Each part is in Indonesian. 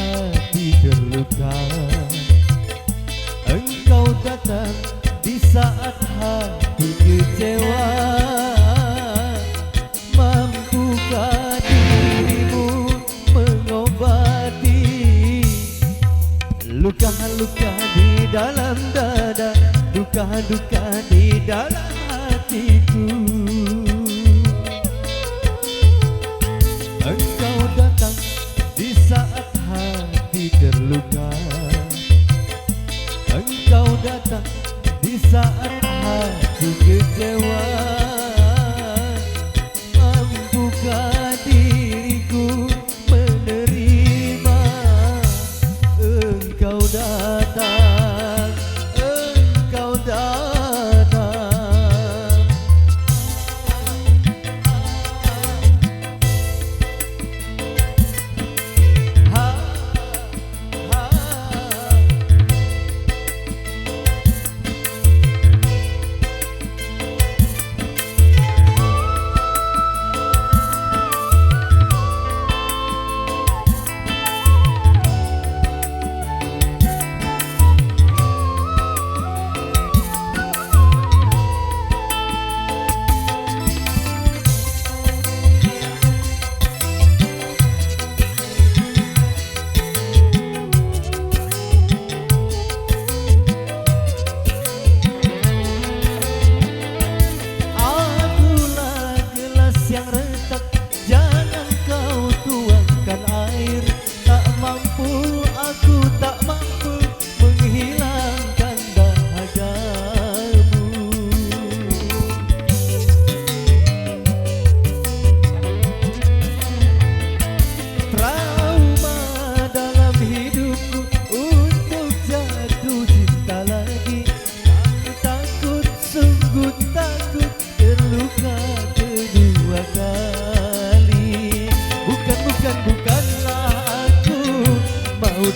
hati terluka, engkau datang di saat hati kecewa. Mampukah dirimu mengobati luka-luka di dalam dada, duka-duka di dalam hatiku? Engkau datang di saat hati terluka, engkau datang di saat hati kecewa. Mampukah diriku menerima engkau datang, engkau datang.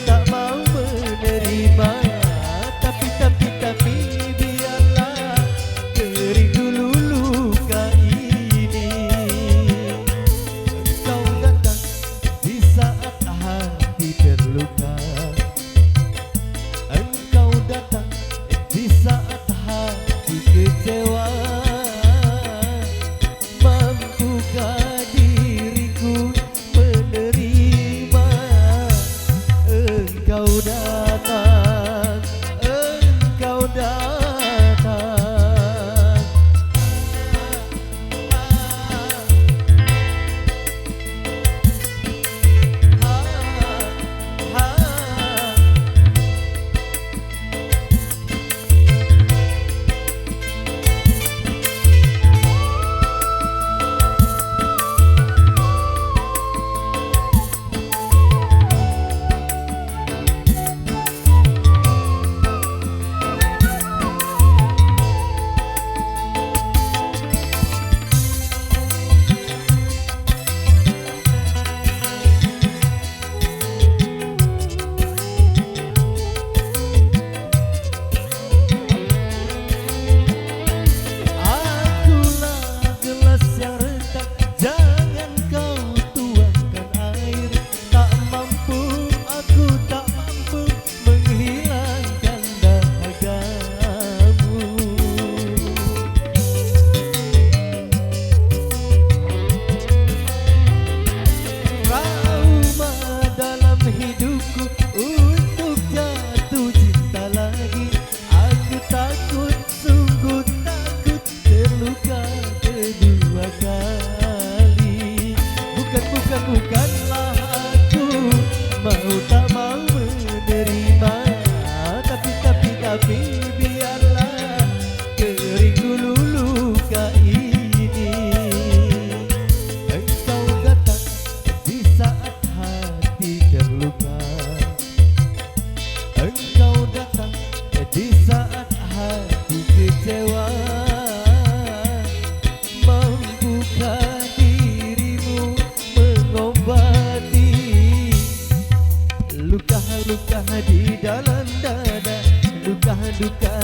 Tak mau menerima, tapi biarlah kering dulu luka ini. Engkau datang di saat hati terluka, engkau datang di saat hati kecewa. Mampukah diriku menerima engkau datang, engkau datang. Bukanlah aku mau tak mau menerima, tapi biarlah kering dulu luka ini. Engkau datang di saat hati terluka, engkau datang di saat hati kecewa. Mampukah dirimu mengobati luka-luka di dalam dada, luka-luka